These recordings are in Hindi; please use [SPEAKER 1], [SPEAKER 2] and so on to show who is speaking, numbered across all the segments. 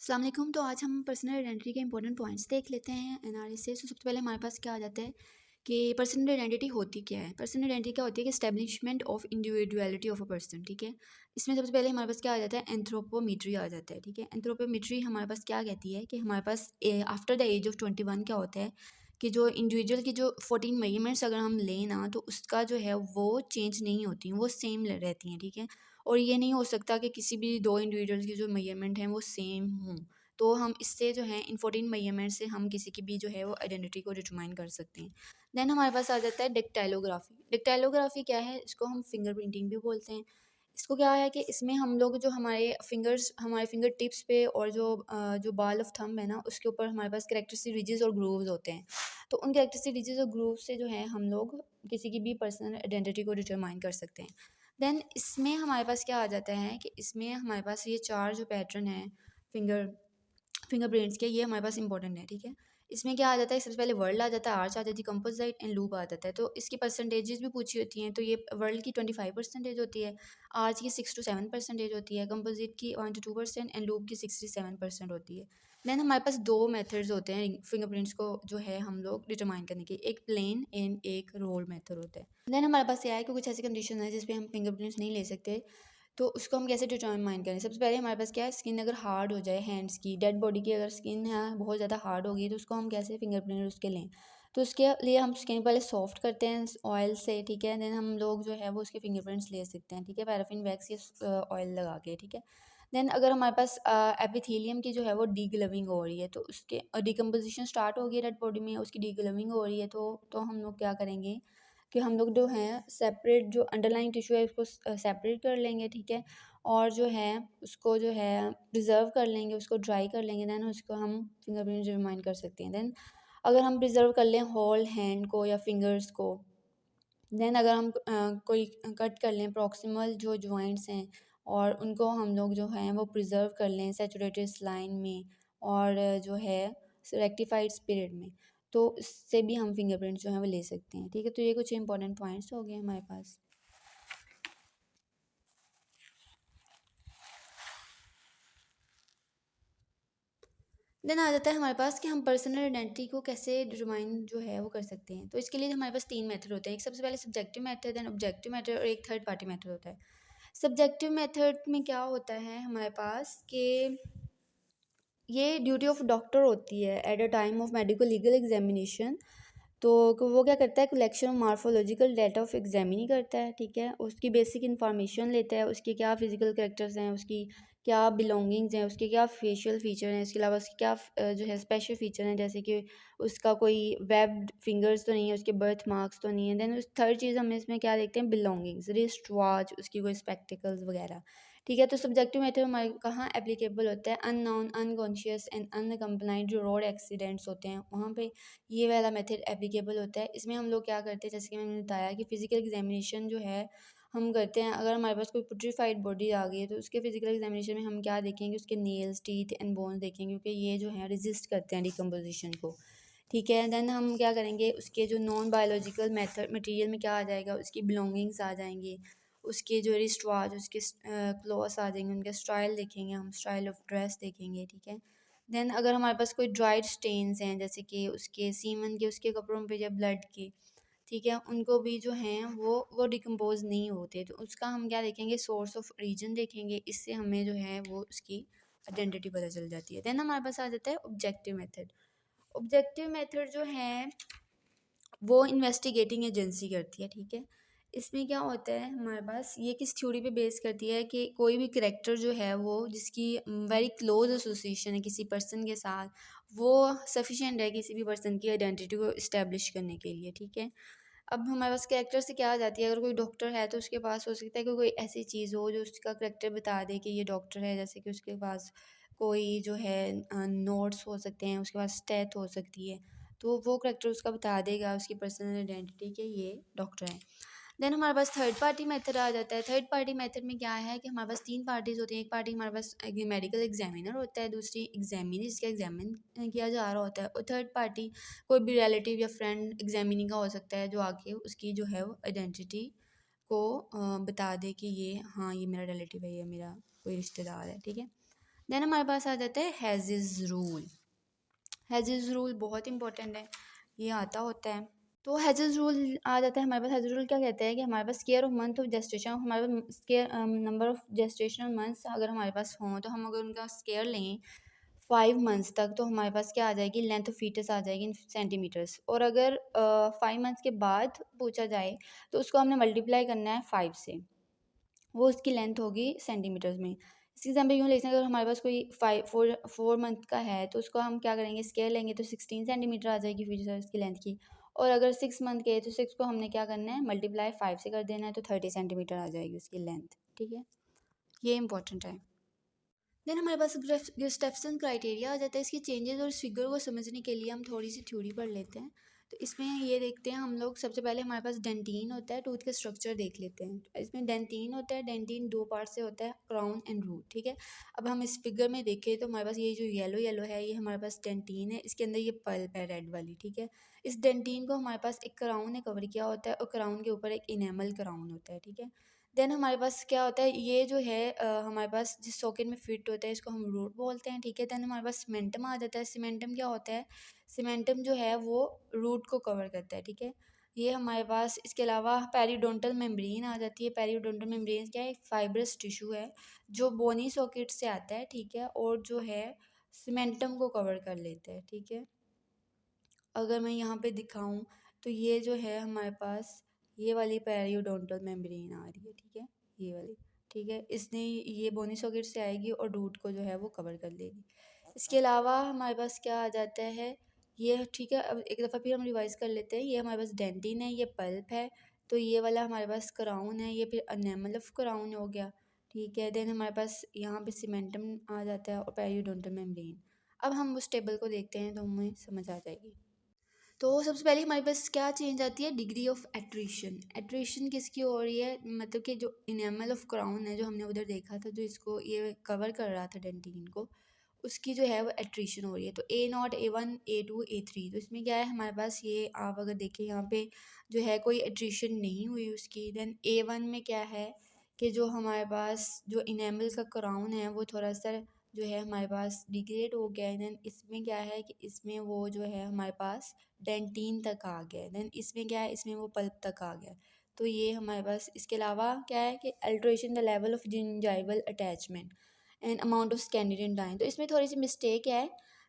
[SPEAKER 1] अस्सलाम वालेकुम। तो आज हम पर्सनल आइडेंटिटी के इंपॉर्टेंट पॉइंट्स देख लेते हैं एनालिसिस से। सबसे पहले हमारे पास क्या आ जाता है कि पर्सनल आइडेंटिटी होती क्या है। पर्सनल आइडेंटिटी क्या होती है कि establishment of individuality of a person. ठीक है, इसमें सबसे पहले हमारे पास क्या आ जाता है, एंथ्रोपोमेट्री आ जाता है। ठीक है, एंथ्रोपोमेट्री हमारे पास क्या कहती है कि हमारे पास आफ्टर द एज ऑफ 21 क्या होता है कि जो इंडिविजुअल की जो 14 मेजरमेंट्स अगर हम लें ना, तो उसका जो है वो चेंज नहीं होती, वो सेम रहती हैं। ठीक है, और ये नहीं हो सकता कि किसी भी दो इंडिविजुअल्स की जो मेजरमेंट हैं वो सेम हों। तो हम इससे जो है इन 14 मेजरमेंट से हम किसी की भी जो है वो आइडेंटिटी को डिटरमाइन कर सकते हैं। देन हमारे पास आ जाता है डिक्टाइलोग्राफी। डिक्टाइलोग्राफी क्या है, इसको हम फिंगर प्रिंटिंग भी बोलते हैं। इसको क्या है कि इसमें हम लोग जो हमारे फिंगर टिप्स पे और जो बाल ऑफ थंब है ना, उसके ऊपर हमारे पास कैरेक्टरिस्टिक रिजेस और ग्रूव्स होते हैं। तो उन कैरेक्टरिस्टिक रिजेस और ग्रूव से जो है हम लोग किसी की भी पर्सनल आइडेंटिटी को डिटरमाइन कर सकते हैं। देन इसमें हमारे पास क्या आ जाता है कि इसमें हमारे पास ये चार जो पैटर्न है फिंगर फिंगरप्रिंट्स के, ये हमारे पास इंपॉर्टेंट है। ठीक है, इसमें क्या आ जाता है, सबसे पहले वर्ल्ड आ जाता है, आर्च आ जाती है, कंपोजिट एंड लूप आ जाता है। तो इसकी परसेंटेजेस भी पूछी होती हैं। तो ये वर्ल्ड की 25% होती है, आर्च की 6 to 7% होती है, composite key 1 to 2% and loop की 67% होती है। देन हमारे पास दो मेथड्स होते हैं फिंगरप्रिंट्स को जो है हम लोग डिटरमाइन करने के, एक प्लेन एंड एक रोल मेथड होता है। देन हमारे पास यह है कि कुछ ऐसी कंडीशन है जिसपे हम फिंगरप्रिंट्स नहीं ले सकते, तो उसको हम कैसे डिटरमाइन करें। सबसे पहले हमारे पास क्या है, स्किन अगर हार्ड हो जाए, हैंड्स की डेड बॉडी की अगर स्किन है बहुत ज़्यादा हार्ड होगी, तो उसको हम कैसे फिंगरप्रिंट उसके लें। तो उसके लिए हम स्किन पहले सॉफ्ट करते हैं ऑयल से। ठीक है, देन हम लोग जो है वो उसके फिंगरप्रिंट्स ले सकते हैं। ठीक है, पैराफिन वैक्स या ऑयल लगा के। ठीक है, देन अगर हमारे पास एपिथेलियम की जो है वो डीग्लविंग हो रही है, तो उसके डिकम्पोजिशन स्टार्ट हो गई है डेड बॉडी में, उसकी डीग्लविंग हो रही है, तो हम लोग क्या करेंगे कि हम लोग जो हैं सेपरेट जो अंडरलाइंग टिश्यू है उसको सेपरेट कर लेंगे। ठीक है, और जो है उसको जो है प्रिज़र्व कर लेंगे, उसको ड्राई कर लेंगे, देन उसको हम फिंगरप्रिंट रिमाइंड कर सकते हैं। देन अगर हम प्रिज़र्व कर लें होल हैंड को या फिंगर्स को, देन अगर हम कोई कट कर लें प्रॉक्सिमल जो जॉइंट्स हैं और उनको हम लोग जो हैं वो प्रिज़र्व कर लें सैचुरेटेड स्लाइन में और जो है रेक्टिफाइड स्पिरिट में, तो इससे भी हम फिंगरप्रिंट जो है वो ले सकते हैं। ठीक है, तो ये कुछ इंपॉर्टेंट पॉइंट्स हो गए हमारे पास। देन आ जाता है हमारे पास कि हम पर्सनल आइडेंटिटी को कैसे डिटरमाइन जो है वो कर सकते हैं। तो इसके लिए हमारे पास 3 मेथड होते हैं। एक सबसे पहले subjective method, then objective method और एक थर्ड पार्टी मेथड होता है। सब्जेक्टिव मेथड में क्या होता है हमारे पास कि ये ड्यूटी ऑफ डॉक्टर होती है at a time of medical legal examination. तो वो क्या करता है, collection of morphological data of examinee करता है। ठीक है, उसकी बेसिक इन्फॉर्मेशन लेता है, उसके क्या फिजिकल करेक्टर्स हैं, उसकी क्या बिलोंगिंग्स हैं, उसके क्या फेशियल फीचर हैं, इसके अलावा उसके क्या जो है स्पेशल फीचर हैं, जैसे कि उसका कोई वेब्ड फिंगर्स तो नहीं है, उसके बर्थ मार्क्स तो नहीं है। देन उस थर्ड चीज़ हम इसमें क्या देखते हैं, बिलोंगिंग्स, रिस्ट वॉच, उसकी कोई स्पेक्टिकल्स वगैरह। ठीक है, तो सब्जेक्टिव मेथड हमारे कहाँ एप्लीकेबल होता है, अननोन, अनकॉन्शियस एंड अनकम्प्लाइंट जो रोड एक्सीडेंट्स होते हैं वहाँ पे ये वाला मेथड एप्लीकेबल होता है। इसमें हम लोग क्या करते हैं, जैसे कि मैंने बताया कि फ़िज़िकल एग्जामिनेशन जो है हम करते हैं। अगर हमारे पास कोई पुट्रीफाइड बॉडी आ गई है तो उसके फ़िज़िकल एग्जामिनेशन में हम क्या देखेंगे, उसके नेल्स, टीथ एंड बोन्स देखेंगे, क्योंकि ये जो है रेजिस्ट करते हैं डिकम्पोजिशन को। ठीक है, देन हम क्या करेंगे, उसके जो नॉन बायोलॉजिकल मेथड मटेरियल में क्या आ जाएगा, उसकी बिलोंगिंग्स आ जाएंगी, उसके जो रिस्ट वॉच, उसके क्लॉथ्स आ जाएंगे, उनके स्टाइल देखेंगे, हम स्टाइल ऑफ ड्रेस देखेंगे। ठीक है, देन अगर हमारे पास कोई ड्राइड स्टेन्स हैं, जैसे कि उसके सीमन के, उसके कपड़ों पे या ब्लड के, ठीक है, उनको भी जो हैं वो डिकम्पोज नहीं होते, तो उसका हम क्या देखेंगे, सोर्स ऑफ रीजन देखेंगे। इससे हमें जो है वो उसकी आइडेंटिटी पता चल जाती है। देन हमारे पास आ जाता है ऑब्जेक्टिव मेथड। ऑब्जेक्टिव मेथड जो है वो इन्वेस्टिगेटिंग एजेंसी करती है। ठीक है, इसमें क्या होता है हमारे पास, ये किस थ्योरी पे बेस करती है कि कोई भी करेक्टर जो है वो जिसकी वेरी क्लोज एसोसिएशन है किसी पर्सन के साथ, वो सफिशिएंट है किसी भी पर्सन की आइडेंटिटी को इस्टेब्लिश करने के लिए। ठीक है, अब हमारे पास करेक्टर से क्या आ जाती है, अगर कोई डॉक्टर है तो उसके पास हो सकता है कि कोई ऐसी चीज़ हो जो उसका करेक्टर बता दे कि ये डॉक्टर है, जैसे कि उसके पास कोई जो है नोट्स हो सकते हैं, उसके पास स्टेथ हो सकती है, तो वो करेक्टर उसका बता देगा उसकी पर्सनल आइडेंटिटी के ये डॉक्टर है। देन हमारे पास थर्ड पार्टी मेथड आ जाता है। थर्ड पार्टी मेथड में क्या है कि हमारे पास 3 पार्टीज़ होती हैं। एक पार्टी हमारे पास मेडिकल एग्जामिनर होता है, दूसरी एग्जामिनी जिसका एग्जामिन किया जा रहा होता है, और थर्ड पार्टी कोई भी रिलेटिव या फ्रेंड एग्जामिनी का हो सकता है जो आके उसकी जो है वो आइडेंटिटी को बता दे कि ये हाँ ये मेरा रिलेटिव है, ये मेरा कोई रिश्तेदार है। ठीक है, देन हमारे पास आ जाता है हेजिज रूल। हेजिज रूल बहुत इंपॉर्टेंट है, ये आता होता है। तो हेजिज रूल आ जाता है हमारे पास। हेजिज रूल क्या कहता है कि हमारे पास square of month of gestation, हमारे पास square number of gestational months अगर हमारे पास हों, तो हम अगर उनका स्केयर लें 5 मंथ्स तक, तो हमारे पास क्या आ जाएगी, लेंथ ऑफ फीटस आ जाएगी इन सेंटीमीटर्स। और अगर 5 मंथ्स के बाद पूछा जाए तो उसको हमने मल्टीप्लाई करना है 5 से, वो उसकी लेंथ होगी सेंटीमीटर्स में। इसके एग्जाम्पल यूँ ले सकते हैं, अगर हमारे पास कोई 4 मंथ का है तो उसको हम क्या करेंगे, स्केयर लेंगे तो 16 सेंटीमीटर आ जाएगी फीचर उसकी लेंथ की। और अगर 6 मंथ के है तो 6 को हमने क्या करना है, मल्टीप्लाई 5 से कर देना है, तो 30 सेंटीमीटर आ जाएगी उसकी लेंथ। ठीक है, ये इंपॉर्टेंट है। देन हमारे पास ग्रेस्टेफसन क्राइटेरिया आ जाता है। इसकी चेंजेस और इस फिगर को समझने के लिए हम थोड़ी सी थ्योरी पढ़ लेते हैं। तो इसमें ये देखते हैं हम लोग, सबसे पहले हमारे पास डेंटिन होता है, टूथ का स्ट्रक्चर देख लेते हैं। इसमें डेंटिन होता है, डेंटिन 2 पार्ट से होता है, क्राउन एंड रूट। ठीक है, अब हम इस फिगर में देखें तो हमारे पास ये जो येलो येलो है, ये हमारे पास डेंटिन है, इसके अंदर ये पल्प है रेड वाली। ठीक है, इस डेंटिन को हमारे पास एक क्राउन ने कवर किया होता है, और क्राउन के ऊपर एक इनेमल क्राउन होता है। ठीक है, देन हमारे पास क्या होता है, ये जो है हमारे पास जिस सॉकेट में फिट होता है इसको हम रूट बोलते हैं। ठीक है, देन हमारे पास सीमेंटम आ जाता है। सीमेंटम क्या होता है, सीमेंटम जो है वो रूट को कवर करता है। ठीक है, ये हमारे पास, इसके अलावा पेरिडोंटल मेम्ब्रेन आ जाती है। पेरिडोंटल मेम्ब्रेन क्या है, एक फाइब्रस टिश्यू है जो बोनी सॉकेट से आता है। ठीक है, और जो है सीमेंटम को कवर कर लेता है। ठीक है, अगर मैं यहाँ पे दिखाऊं तो ये जो है हमारे पास ये वाली पेरियोडोंटल मेम्ब्रेन आ रही है। ठीक है, ये वाली। ठीक है, इसने ये बोनी सॉकेट से आएगी और रूट को जो है वो कवर कर लेगी। इसके अलावा हमारे पास क्या आ जाता है, ये ठीक है, अब एक दफ़ा फिर हम रिवाइज कर लेते हैं। ये हमारे पास डेंटिन है, ये पल्प है, तो ये वाला हमारे पास क्राउन है, ये फिर एनेमल ऑफ क्राउन हो गया। ठीक है, देन हमारे पास यहाँ पे सीमेंटम आ जाता है और पेरियोडोंटल मेम्ब्रेन। अब हम उस टेबल को देखते हैं तो हमें समझ आ जाएगी। तो सबसे पहले हमारे पास क्या चेंज आती है, डिग्री ऑफ एट्रिशन। एट्रिशन किसकी हो रही है, मतलब कि जो इनेमल ऑफ क्राउन है जो हमने उधर देखा था, जो इसको ये कवर कर रहा था डेंटिन को, उसकी जो है वो एट्रिशन हो रही है। तो A0, A1, A2, A3, तो इसमें क्या है हमारे पास, ये आप अगर देखें यहाँ पे जो है कोई एट्रिशन नहीं हुई उसकी। देन A1 में क्या है कि जो हमारे पास जो इनेमल का क्राउन है वो थोड़ा सा जो है हमारे पास डिग्रेड हो गया है। देन इसमें क्या है कि इसमें वो जो है हमारे पास डेंटिन तक आ गया है। देन इसमें क्या है, इसमें वो पल्प तक आ गया। तो ये हमारे पास, इसके अलावा क्या है कि alteration the level of gingival attachment and amount of Scandinavian dine. तो इसमें थोड़ी सी मिस्टेक है,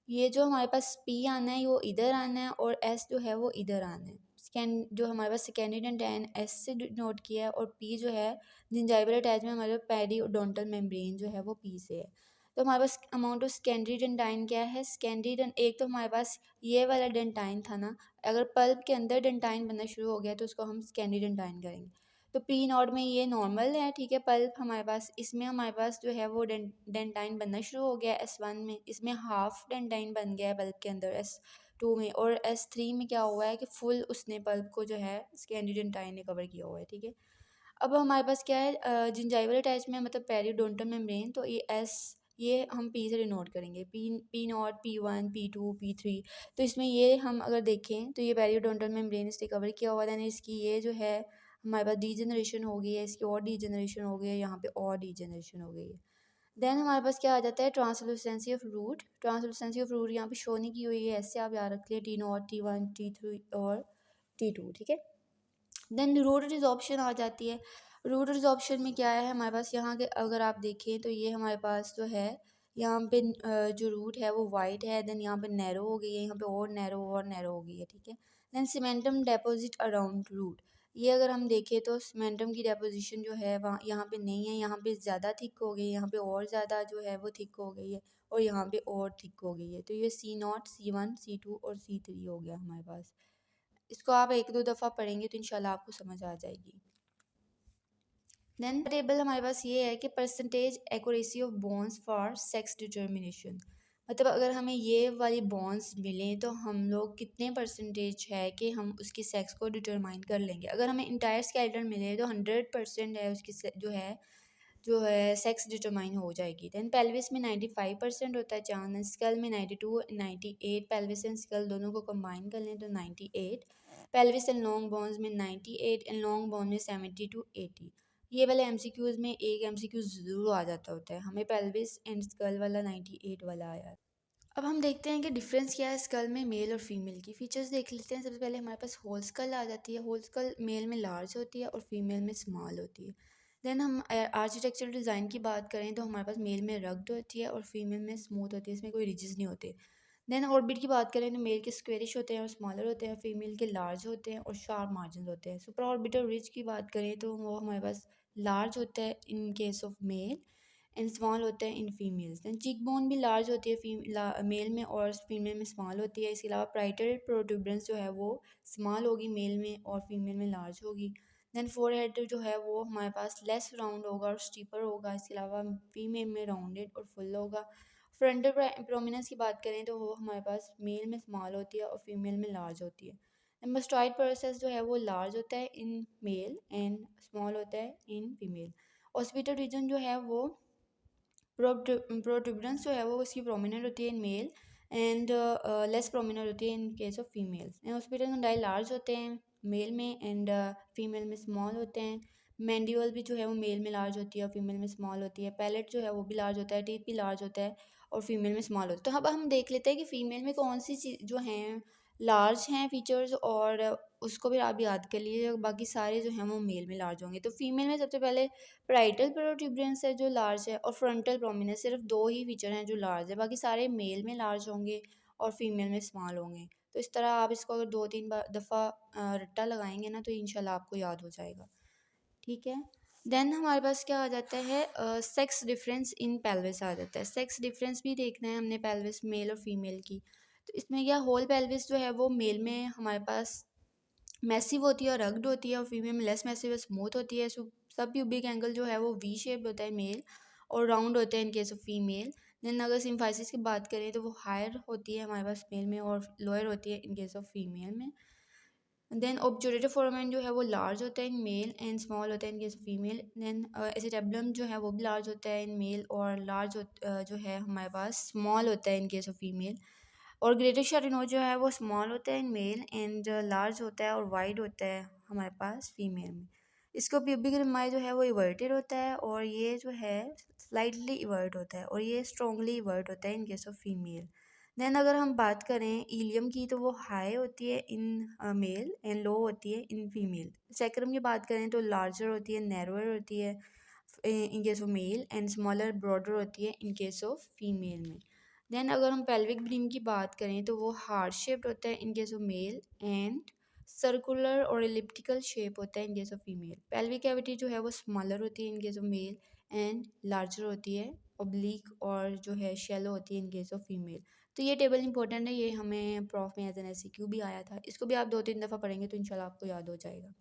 [SPEAKER 1] ये जो हमारे पास पी आना है वो इधर आना है, और एस जो है वो इधर आना है। स्कैन जो हमारे पास स्कैंडिनेवियन डाइन एस से नोट किया है, और पी जो है जिंजाइवल अटैचमेंट हमारे पेरियोडोंटल मेम्ब्रेन जो है वो पी से है। तो हमारे पास अमाउंट ऑफ सेकेंडरी डेंटाइन क्या है, सेकेंडरी एक तो हमारे पास ये वाला डेंटाइन था ना, अगर पल्प के अंदर डेंटाइन बनना शुरू हो गया तो उसको हम सेकेंडरी डेंटाइन करेंगे। तो पी नॉट में ये नॉर्मल है। ठीक है, पल्प हमारे पास, इसमें हमारे पास जो है वो डेंटाइन बनना शुरू हो गया S1 में, इसमें हाफ डेंटाइन बन गया है पल्प के अंदर S2 में, और S3 में क्या हुआ है कि फुल उसने पल्प को जो है सेकेंडरी डेंटाइन ने कवर किया हुआ है। ठीक है, अब हमारे पास क्या है, जिंजाइवल अटैचमेंट मतलब पेरियोडोंटल मेम्ब्रेन, तो ये एस, ये हम पी से डिनोट करेंगे, P not, P1, P2, P3। तो इसमें ये हम अगर देखें तो ये पेरियोडोंटल मेम्ब्रेन इसने कवर किया हुआ है। इसकी ये जो है हमारे पास डीजनरेशन हो गई है, इसकी और डीजनरेशन हो गई है, यहाँ पे और डीजनरेशन हो गई है। देन हमारे पास क्या आ जाता है, translucency of root. Translucency of root यहाँ पे शो नहीं की हुई है, ऐसे आप याद रख लिए, T0, T1, T3 और T2। ठीक है, देन रूट रिजॉर्प्शन आ जाती है। रूट रिजॉर्प्शन में क्या है हमारे पास, यहाँ के अगर आप देखें तो ये हमारे पास जो है यहाँ पे जो रूट है वो वाइट है, देन यहाँ पे नैरो हो गई है, यहाँ पे और नैरो हो गई है। ठीक है, then cementum deposit around root. ये अगर हम देखें तो सीमेंटम की डेपोजिशन जो है वहाँ यहाँ पे नहीं है, यहाँ पे ज़्यादा थिक हो गई है, यहाँ पे और ज़्यादा जो है वो थिक हो गई है, और यहाँ पे और थिक हो गई है। तो ये C0, C1, C2 और C3 हो गया हमारे पास। इसको आप 1-2 दफ़ा पढ़ेंगे तो इंशाल्लाह आपको समझ आ जाएगी। देन टेबल हमारे पास ये है कि percentage accuracy of bonds for sex determination, मतलब अगर हमें ये वाली बॉन्ड्स मिलें तो हम लोग कितने परसेंटेज है कि हम उसकी सेक्स को डिटरमाइन कर लेंगे। अगर हमें इंटायर स्केलेटन मिले तो 100% है उसकी जो है सेक्स डिटरमाइन हो जाएगी। देन पेल्विस में 95% होता है चांस, स्कल में 92, 98, पेल्विस एंड स्कल दोनों को कंबाइन कर लें तो 98, पेल्विस एंड लॉन्ग बोन्स में 98 एंड लॉन्ग बोन में 70 to 80। ये वाले एमसीक्यूज़ में एक एमसीक्यू ज़रूर आ जाता होता है। हमें पेल्विस एंड स्कल वाला 98 वाला आया। अब हम देखते हैं कि डिफरेंस क्या है स्कल में मेल और फीमेल की। फीचर्स देख लेते हैं। सबसे पहले हमारे पास होल स्कल आ जाती है। होल स्कल मेल में लार्ज होती है और फीमेल में स्मॉल होती है। देन हम आर्किटेक्चरल डिज़ाइन की बात करें तो हमारे पास मेल में रग्ड होती है और फीमेल में स्मूथ होती है, इसमें कोई रिजेस नहीं होते। देन ऑर्बिट की बात करें तो मेल के स्क्वेरिश होते हैं और स्मॉलर होते हैं, फीमेल के लार्ज होते हैं और शार्प मार्जिन होते हैं। सुपर ऑर्बिटल रिज की बात करें तो वो हमारे पास लार्ज होता है in case of male and small होता है in females. Then cheek bone भी लार्ज होती है मेल में और फीमेल में स्मॉल होती है। इसके अलावा प्राइटल प्रोट्यूबरेंस जो है वो स्मॉल होगी मेल में और फीमेल में लार्ज होगी। दैन फोरहेड जो है वो हमारे पास लेस राउंड होगा और स्टीपर होगा। इसके अलावा फीमेल में राउंडेड और फुल होगा। फ्रंटल प्रोमिनेंस की बात करें तो वो हमारे पास मेल में स्मॉल होती है और फीमेल में लार्ज होती है। मस्टॉइड प्रोसेस जो है वो लार्ज होता है इन मेल एंड स्मॉल होता है इन फीमेल। ऑस्पिटल रीजन जो है वो प्रोट्यूबरेंस जो है वो उसकी प्रोमिनेंट होती है in male and less prominent होती है in case of females. And hospital condyle large होते हैं मेल में एंड फीमेल में स्मॉल होते हैं। मैंडिबल भी जो है वो मेल में लार्ज होती है और फीमेल में स्मॉल होती है। पैलेट जो है वो भी लार्ज होता है, टीथ भी लार्ज होता है और फीमेल में स्मॉल होता है। तो अब हम देख लेते हैं कि फ़ीमेल में कौन सी चीज़ जो हैं लार्ज हैं फीचर्स, और उसको भी आप याद कर लीजिए। बाकी सारे जो हैं वो मेल में लार्ज होंगे। तो फीमेल में सबसे पहले पैराइटल प्रोट्यूबरेंस है जो लार्ज है और फ्रंटल प्रोमिनेंस, सिर्फ दो ही फीचर हैं जो लार्ज है, बाकी सारे मेल में लार्ज होंगे और फीमेल में स्मॉल होंगे। तो इस तरह आप इसको अगर 2-3 बार दफ़ा रट्टा लगाएंगे ना तो इंशाल्लाह आपको याद हो जाएगा। ठीक है। देन हमारे पास क्या आ जाता है, सेक्स डिफरेंस इन पेल्विस आ जाता है। सेक्स डिफरेंस भी देखना है हमने पेल्विस मेल और फीमेल की। तो इसमें क्या, होल पेल्विस जो है वो मेल में हमारे पास मैसिव होती है और रग्ड होती है और फीमेल में लेस मैसिव और स्मूथ होती है। सब प्यूबिक एंगल जो है वो वी शेप्ड होता है मेल और राउंड होता है in case of female. Then अगर सिम्फाइसिस की बात करें तो वो हायर होती है हमारे पास मेल में और लोअर होती है इन केस ऑफ फीमेल में। देन ऑब्जर्वेटिव फोरामेन जो है वो लार्ज होता है इन मेल एंड स्मॉल होता है in case female. Then acetabulum जो है वो भी लार्ज होता है इन मेल और लार्ज जो है हमारे पास स्मॉल होता है इन केस ऑफ फीमेल। और ग्रेटर शारिनोज जो है वो स्मॉल होता है इन मेल एंड लार्ज होता है और वाइड होता है हमारे पास फीमेल में। इसको प्यूबिक रिमाई जो है वो इवर्टेड होता है और ये जो है स्लाइटली इवर्ट होता है और ये स्ट्रॉन्गली इवर्ट होता है in case of female. Then अगर हम बात करें इलियम की तो वो हाई होती है इन मेल एंड लो होती है इन फीमेल। सैक्रम की बात करें तो लार्जर होती है, नैरोअर होती है in case of male and smaller broader होती है इन केस ऑफ फीमेल में। देन अगर हम पेल्विक ब्रीम की बात करें तो वो हार्ट शेप्ड होता है in case of male and circular और एलिप्टिकल शेप होता है in case of female. Pelvic cavity जो है वो स्मॉलर होती है in case of male and larger होती है ओब्लिक और जो है शेलो होती है इन केस ऑफ फीमेल। तो ये टेबल इंपॉर्टेंट है, ये हमें प्रॉफ में एज एन एससीक्यू भी आया था। इसको भी आप 2-3 दफ़ा पढ़ेंगे तो इंशाल्लाह आपको याद हो जाएगा।